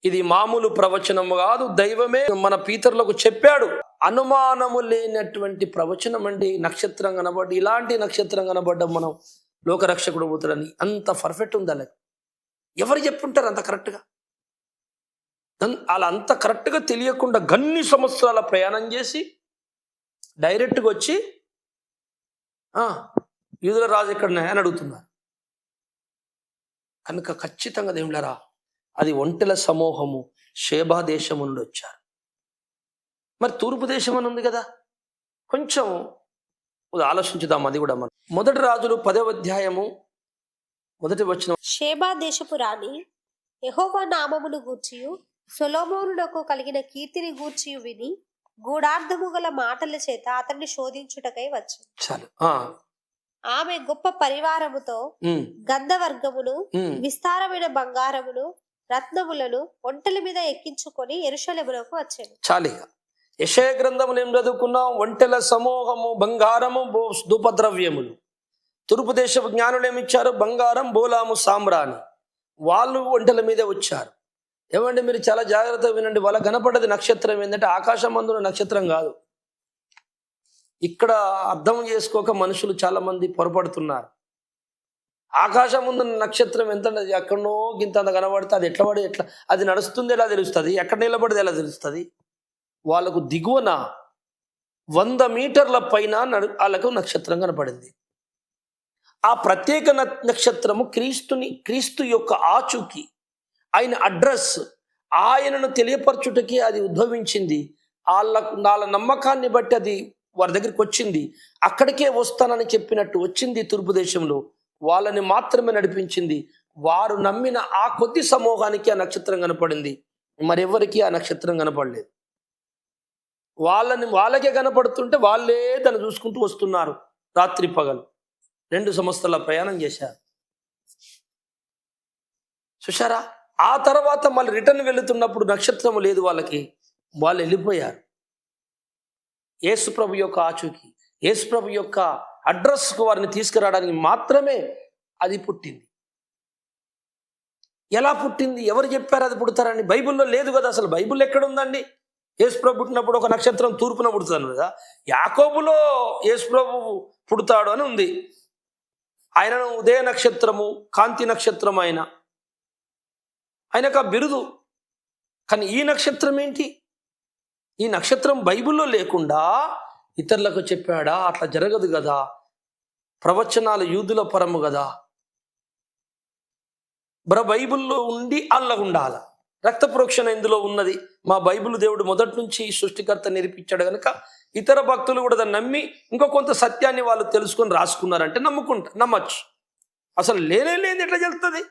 ఇది మామూలు ప్రవచనము కాదు, దైవమే మన పీతరులకు చెప్పాడు. అనుమానము లేనటువంటి ప్రవచనం అండి. నక్షత్రం కనబడి, ఇలాంటి నక్షత్రం కనబడ్డం మనం లోకరక్షకుడు పోతాడని అంత పర్ఫెక్ట్ ఉంది. అలాగే ఎవరు చెప్పుంటారు అంత కరెక్ట్గా? అలా అంత కరెక్ట్గా తెలియకుండా గన్ని సంవత్సరాల ప్రయాణం చేసి డైరెక్ట్గా వచ్చి యూదుల రాజు ఎక్కడనే అని అడుగుతున్నారు. కనుక ఖచ్చితంగా దేవులారా అది ఒంటెల సమూహము షేబా దేశము నుండి వచ్చారు. మరి తూర్పు దేశం అని ఉంది కదా, కొంచెం ఆలోచించుదాం. అది కూడా మనం 1 రాజులు 10వ అధ్యాయము 1వ వచనం. షేబా దేశపు రాణి యెహోవా నామమును గూర్చియు సొలొమోనునకు కలిగిన కీర్తిని గూర్చి విని గూఢార్థము గల మాటల చేత అతన్ని శోధించుటకై వచ్చింది. చాలు. ఆమె గొప్ప పరివారముతో గంధవర్గమును విస్తారమైన బంగారమును రత్నములను ఒంటెల మీద ఎక్కించుకొని యెరూషలేమునకు వచ్చాను. చాలిగా యెషయా గ్రంథములు ఏం చదువుకున్నాం? ఒంటెల సమూహము, బంగారము, ధూపద్రవ్యములు. తూర్పు దేశపు జ్ఞానులు ఏమిచ్చారు? బంగారం, బోలాము, సామ్రాణి. వాళ్ళు ఒంటెల మీదే వచ్చారు. ఏమంటే మీరు చాలా జాగ్రత్తగా వినండి. వాళ్ళ కనపడేది నక్షత్రం ఏంటంటే ఆకాశం అందులో నక్షత్రం కాదు. ఇక్కడ అర్థం చేసుకోక మనుషులు చాలా మంది పొరపడుతున్నారు. ఆకాశం ముందు నక్షత్రం ఎంత ఎక్కడనో గింత కనబడితే అది ఎట్లా అది నడుస్తుంది ఎలా తెలుస్తుంది? ఎక్కడ నిలబడితే ఎలా తెలుస్తుంది? వాళ్ళకు దిగువన 100 మీటర్ల పైన వాళ్ళకు నక్షత్రం కనపడింది. ఆ ప్రత్యేక నక్షత్రము క్రీస్తు యొక్క ఆచూకీ, ఆయన అడ్రస్, ఆయనను తెలియపరచుటకి అది ఉద్భవించింది. వాళ్ళ నమ్మకాన్ని బట్టి అది వారి దగ్గరికి వచ్చింది. అక్కడికే వస్తానని చెప్పినట్టు వచ్చింది. తూర్పు దేశంలో వాళ్ళని మాత్రమే నడిపించింది. వారు నమ్మిన ఆ కొద్ది సమూహానికి ఆ నక్షత్రం కనపడింది. మరెవరికి ఆ నక్షత్రం కనపడలేదు. వాళ్ళకే కనపడుతుంటే వాళ్ళే దాన్ని చూసుకుంటూ వస్తున్నారు. రాత్రి పగలు 2 సంవత్సరాల ప్రయాణం చేశారు. చూశారా? ఆ తర్వాత మళ్ళీ రిటర్న్ వెళుతున్నప్పుడు నక్షత్రం లేదు వాళ్ళకి. వాళ్ళు వెళ్ళిపోయారు. యేసుప్రభు యొక్క ఆచూకీ, యేసుప్రభు యొక్క అడ్రస్కు వారిని తీసుకురావడానికి మాత్రమే అది పుట్టింది. ఎలా పుట్టింది? ఎవరు చెప్పారు అది పుడతారని? బైబిల్లో లేదు కదా. అసలు బైబిల్ ఎక్కడ ఉందండి? యేసుప్రభు పుట్టినప్పుడు ఒక నక్షత్రం తూర్పున పుడతాను కదా. యాకోబులో యేసుప్రభు పుడతాడు అని ఉంది. ఆయనను ఉదయ నక్షత్రము, కాంతి నక్షత్రం ఆయనకు ఆ బిరుదు. కానీ ఈ నక్షత్రం ఏంటి? ఈ నక్షత్రం బైబిల్లో లేకుండా ఇతరులకు చెప్పాడా? అట్లా జరగదు కదా. ప్రవచనాలు యూదుల పరము కదా. బైబిల్లో ఉండి అల్ల ఉండాల. రక్త ప్రోక్షణ ఇందులో ఉన్నది. మా బైబిల్ దేవుడు మొదటి నుంచి సృష్టికర్త నేర్పించాడు కనుక ఇతర భక్తులు కూడా దాన్ని నమ్మి ఇంకో కొంత సత్యాన్ని వాళ్ళు తెలుసుకొని రాసుకున్నారంటే నమ్మచ్చు. అసలు లేని ఎట్లా చెల్తుంది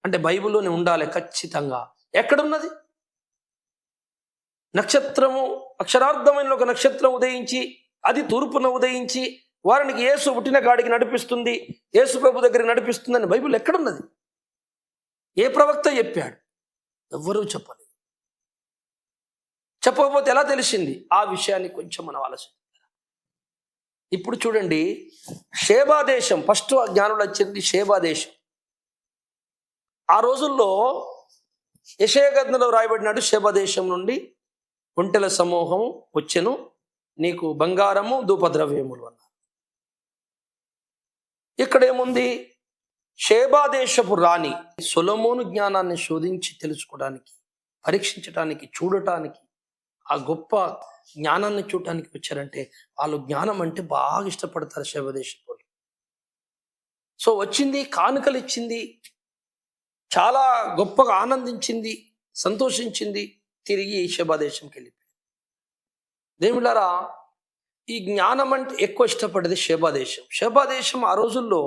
అంటే బైబిల్లోనే ఉండాలి ఖచ్చితంగా. ఎక్కడున్నది? నక్షత్రము అక్షరార్థమైన ఒక నక్షత్రం ఉదయించి అది తూర్పున ఉదయించి వారికి యేసు పుట్టిన కాడికి నడిపిస్తుంది, యేసు ప్రభు దగ్గరికి నడిపిస్తుందని బైబిల్ ఎక్కడున్నది? ఏ ప్రవక్త చెప్పాడు? ఎవ్వరూ చెప్పలేదు. చెప్పకపోతే ఎలా తెలిసింది? ఆ విషయాన్ని కొంచెం మనం ఆలోచన. ఇప్పుడు చూడండి, షేబా దేశం ఫస్ట్ జ్ఞానులు వచ్చింది. షేబా దేశం ఆ రోజుల్లో యెషయా గ్రంథంలో రాయబడినాడు. షేబా దేశం నుండి ఒంటెల సమూహం వచ్చెను, నీకు బంగారము ధూపద్రవ్యములు అన్నారు. ఇక్కడ ఏముంది? షేబా దేశపు రాణి సొలొమోను జ్ఞానాన్ని శోధించి తెలుసుకోవడానికి, పరీక్షించడానికి, చూడటానికి, ఆ గొప్ప జ్ఞానాన్ని చూడటానికి వచ్చారంటే వాళ్ళు జ్ఞానం అంటే బాగా ఇష్టపడతారు షేబా దేశపు. సో వచ్చింది, కానుకలు ఇచ్చింది, చాలా గొప్పగా ఆనందించింది, సంతోషించింది, తిరిగి షేబా దేశంకి వెళ్ళిపోయింది. దేవులారా, ఈ జ్ఞానం అంటే ఎక్కువ ఇష్టపడేది షేబా దేశం. షేబా దేశం ఆ రోజుల్లో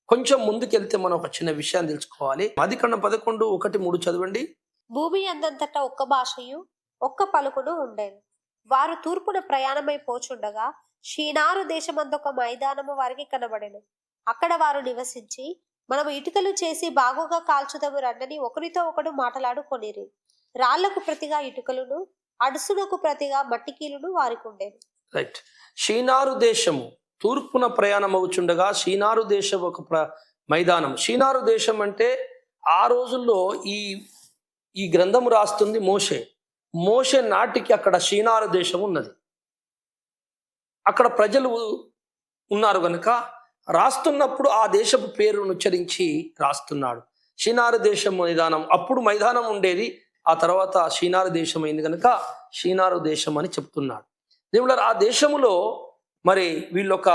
కొంచెం ముందుకెళ్తే మనం ఒక చిన్న విషయాన్ని తెలుసుకోవాలి. ఆదికాండం 11:1-3 చదవండి. భూమి అందంతటా ఒక్క భాషయు ఒక్క పలుకును ఉండేది. వారు తూర్పున ప్రయాణమై పోచుండగా షీనారు దేశమందొక మైదానము వారికి కనబడెను. అక్కడ వారు నివసించి, మనము ఇటుకలు చేసి బాగుగా కాల్చుదము రండని ఒకరితో ఒకడు మాటలాడుకొనిరి. రాళ్లకు ప్రతిగా ఇటుకలను, అడుసునకు ప్రతిగా మట్టికీలును వారికి ఉండేది. రైట్. షీనారు దేశము తూర్పున ప్రయాణం అవుచుండగా షీనారు దేశం ఒక మైదానం. షీనారు దేశం అంటే ఆ రోజుల్లో ఈ గ్రంథము రాస్తుంది మోషే నాటికి అక్కడ షీనారు దేశం ఉన్నది. అక్కడ ప్రజలు ఉన్నారు కనుక రాస్తున్నప్పుడు ఆ దేశపు పేరును ఉచ్చరించి రాస్తున్నాడు. షీనారు దేశం మైదానం. అప్పుడు మైదానం ఉండేది, ఆ తర్వాత షీనారు దేశం అయింది కనుక షీనారు దేశం అని చెప్తున్నాడు. దేవుళ్ళారా, ఆ దేశములో మరి వీళ్ళొక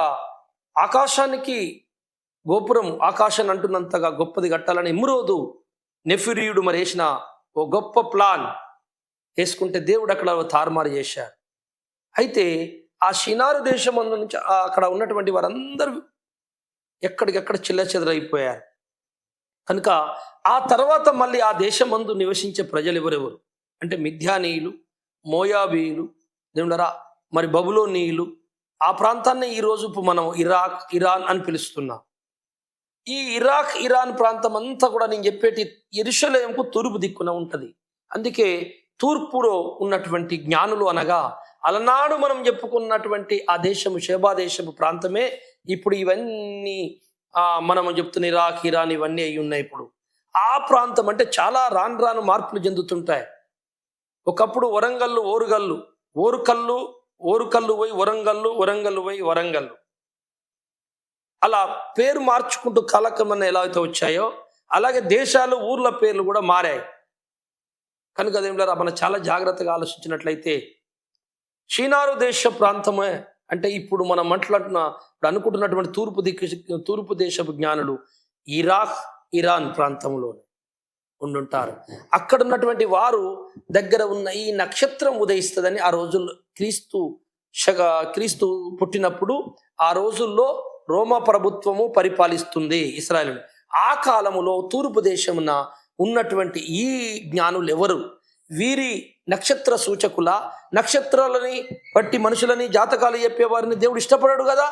ఆకాశానికి గోపురం, ఆకాశాన్ని అంటున్నంతగా గొప్పది కట్టాలని ఎమ్రోదు నెఫిరియుడు మరి వేసిన ఓ గొప్ప ప్లాన్ వేసుకుంటే దేవుడు అక్కడ తారుమారు చేశాడు. అయితే ఆ షినారు దేశం నుంచి అక్కడ ఉన్నటువంటి వారందరూ ఎక్కడికెక్కడ చిల్లచెదరైపోయారు. కనుక ఆ తర్వాత మళ్ళీ ఆ దేశమందు నివసించే ప్రజలు ఎవరెవరు అంటే మిథ్యానీయులు, మోయాబీయులు, దేవుడరా మరి బబులోనీయులు. ఆ ప్రాంతాన్ని ఈరోజు మనం ఇరాక్, ఇరాన్ అని పిలుస్తున్నాం. ఈ ఇరాక్, ఇరాన్ ప్రాంతం అంతా కూడా నేను చెప్పేటి యెరూషలేముకు తూర్పు దిక్కున ఉంటుంది. అందుకే తూర్పులో ఉన్నటువంటి జ్ఞానులు అనగా అలనాడు మనం చెప్పుకున్నటువంటి ఆ దేశము షేబా దేశపు ప్రాంతమే ఇప్పుడు ఇవన్నీ మనము చెప్తున్న ఇరాక్, ఇరాన్ ఇవన్నీ అయి ఉన్నాయి. ఇప్పుడు ఆ ప్రాంతం అంటే చాలా రాను రాను మార్పులు చెందుతుంటాయి. ఒకప్పుడు వరంగల్లు ఓరుగల్లు, ఓరుకల్లు పోయి వరంగల్లు, వరంగల్లు పోయి వరంగల్లు, అలా పేరు మార్చుకుంటూ కాలక్రమేణా ఎలా అయితే వచ్చాయో అలాగే దేశాలు, ఊర్ల పేర్లు కూడా మారాయి. కనుక అదేమిటారా మనం చాలా జాగ్రత్తగా ఆలోచించినట్లయితే షీనారు దేశ ప్రాంతమే అంటే ఇప్పుడు మనం అనుకుంటున్నటువంటి తూర్పు దేశపు జ్ఞానులు ఇరాక్, ఇరాన్ ప్రాంతంలో ఉండుంటారు. అక్కడ ఉన్నటువంటి వారు దగ్గర ఉన్న ఈ నక్షత్రం ఉదయిస్తుందని ఆ రోజుల్లో క్రీస్తు పుట్టినప్పుడు ఆ రోజుల్లో రోమా ప్రభుత్వము పరిపాలిస్తుంది ఇశ్రాయేలును. ఆ కాలములో తూర్పు దేశమున ఉన్నటువంటి ఈ జ్ఞానులు ఎవరు? వీరి నక్షత్ర సూచకుల, నక్షత్రాలని బట్టి మనుషులని జాతకాలు చెప్పేవారిని దేవుడు ఇష్టపడాడు కదా.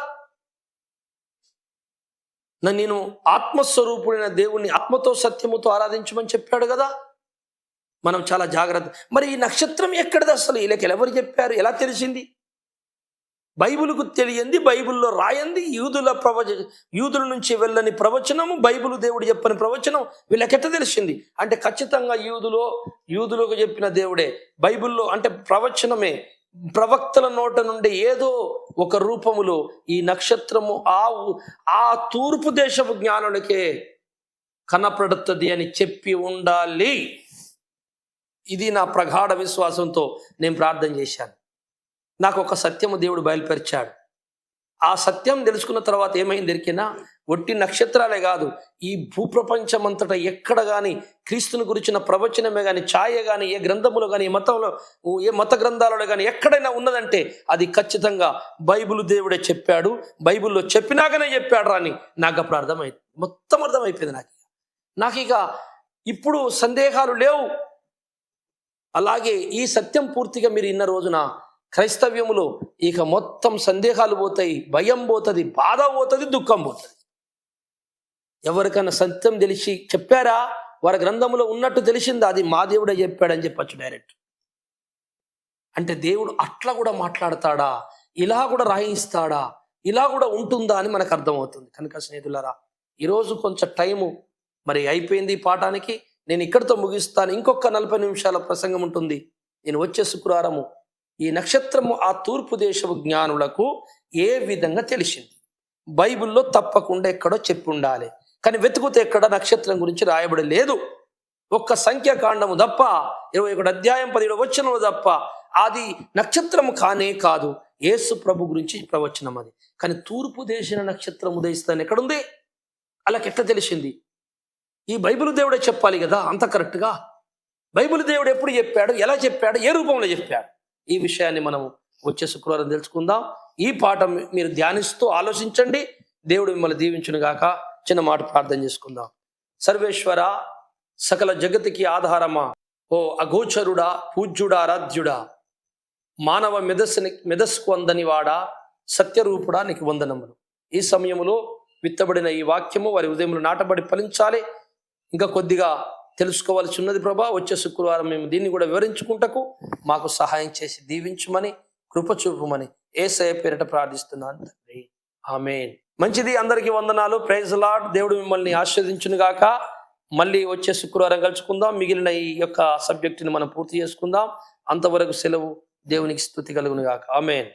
నేను ఆత్మస్వరూపుడైన దేవుణ్ణి ఆత్మతో సత్యముతో ఆరాధించమని చెప్పాడు కదా. మనం చాలా జాగ్రత్త. మరి ఈ నక్షత్రం ఎక్కడిది అసలు? వీళ్ళకి ఎవరు చెప్పారు? ఎలా తెలిసింది? బైబిల్కు తెలియంది, బైబిల్లో రాయంది, యూదుల నుంచి వెళ్ళని ప్రవచనము, బైబిల్ దేవుడు చెప్పని ప్రవచనం వీళ్ళకెట్ట తెలిసింది అంటే ఖచ్చితంగా యూదులకు చెప్పిన దేవుడే. బైబిల్లో అంటే ప్రవచనమే, ప్రవక్తల నోట నుండి ఏదో ఒక రూపములో ఈ నక్షత్రము ఆ తూర్పు దేశపు జ్ఞానులకే కనపడుతుంది అని చెప్పి ఉండాలి. ఇది నా ప్రగాఢ విశ్వాసంతో నేను ప్రార్థన చేశాను. నాకు ఒక సత్యము దేవుడు బయలుపరిచాడు. ఆ సత్యం తెలుసుకున్న తర్వాత ఏమైంది దొరికినా ఒట్టి నక్షత్రాలే కాదు, ఈ భూప్రపంచం అంతటా ఎక్కడ కానీ క్రీస్తుని గురించిన ప్రవచనమే కానీ, ఛాయ కానీ, ఏ గ్రంథములో కానీ, ఏ మత గ్రంథాలలో కానీ ఎక్కడైనా ఉన్నదంటే అది ఖచ్చితంగా బైబిల్ దేవుడే చెప్పాడు, బైబిల్లో చెప్పినాకనే చెప్పాడు అని నాకు అప్పుడు అర్థమైంది. మొత్తం అర్థమైపోయింది నాకు ఇక ఇప్పుడు సందేహాలు లేవు. అలాగే ఈ సత్యం పూర్తిగా మీరు ఇన్న రోజున క్రైస్తవ్యములో ఇక మొత్తం సందేహాలు పోతాయి, భయం పోతుంది, బాధ పోతుంది, దుఃఖం పోతుంది. ఎవరికైనా సత్యం తెలిసి చెప్పారా, వారి గ్రంథంలో ఉన్నట్టు తెలిసిందా, అది మా దేవుడే చెప్పాడని చెప్పచ్చు డైరెక్ట్. అంటే దేవుడు అట్లా కూడా మాట్లాడతాడా, ఇలా కూడా రాయిస్తాడా, ఇలా కూడా ఉంటుందా అని మనకు అర్థమవుతుంది. కనుక స్నేహితులారా, ఈరోజు కొంచెం టైము మరి అయిపోయింది ఈ పాఠానికి. నేను ఇక్కడితో ముగిస్తాను. ఇంకొక 40 నిమిషాల ప్రసంగం ఉంటుంది. నేను వచ్చే శుక్రవారము ఈ నక్షత్రము ఆ తూర్పు దేశపు జ్ఞానులకు ఏ విధంగా తెలిసింది, బైబిల్లో తప్పకుండా ఎక్కడో చెప్పి ఉండాలి, కానీ వెతుకుతే ఎక్కడ నక్షత్రం గురించి రాయబడి లేదు. ఒక్క సంఖ్యాకాండము తప్ప, 21 అధ్యాయం 17 వచనము తప్ప అది నక్షత్రము కానే కాదు, యేసు ప్రభు గురించి ప్రవచనం అది. కానీ తూర్పు దేశ నక్షత్రం ఉదయిస్తాను ఎక్కడుంది? అలాగ ఎట్లా తెలిసింది? ఈ బైబిల్ దేవుడే చెప్పాలి కదా అంత కరెక్ట్గా. బైబిల్ దేవుడు ఎప్పుడు చెప్పాడు, ఎలా చెప్పాడు, ఏ రూపంలో చెప్పాడు? ఈ విషయాన్ని మనం వచ్చే శుక్రవారం తెలుసుకుందాం. ఈ పాఠం మీరు ధ్యానిస్తూ ఆలోచించండి. దేవుడు మిమ్మల్ని దీవించును గాక. చిన్న మాట ప్రార్థన చేసుకుందాం. సర్వేశ్వర, సకల జగతికి ఆధారమా, ఓ అగోచరుడా, పూజ్యుడా, ఆరాధ్యుడా, మానవ మెదస్కు అందని వాడా, సత్యరూపుడా, నీకు వందనములు. ఈ సమయంలో విత్తబడిన ఈ వాక్యము వారి ఉదయంలో నాటబడి ఫలించాలి. ఇంకా కొద్దిగా తెలుసుకోవాల్సి ఉన్నది ప్రభా. వచ్చే శుక్రవారం మేము దీన్ని కూడా వివరించుకుంటకు మాకు సహాయం చేసి దీవించమని, కృప చూపమని యేసయ్య పేరిట ప్రార్థిస్తున్నాను తండ్రి. ఆమేన్. మంచిది, అందరికీ వందనాలు. Praise Lord. దేవుడు మిమ్మల్ని ఆశీర్వదించును గాక. మళ్ళీ వచ్చే శుక్రవారం కలుసుకుందాం. మిగిలిన ఈ యొక్క సబ్జెక్టుని మనం పూర్తి చేసుకుందాం. అంతవరకు సెలవు. దేవునికి స్తుతి కలుగును గాక. ఆమేన్.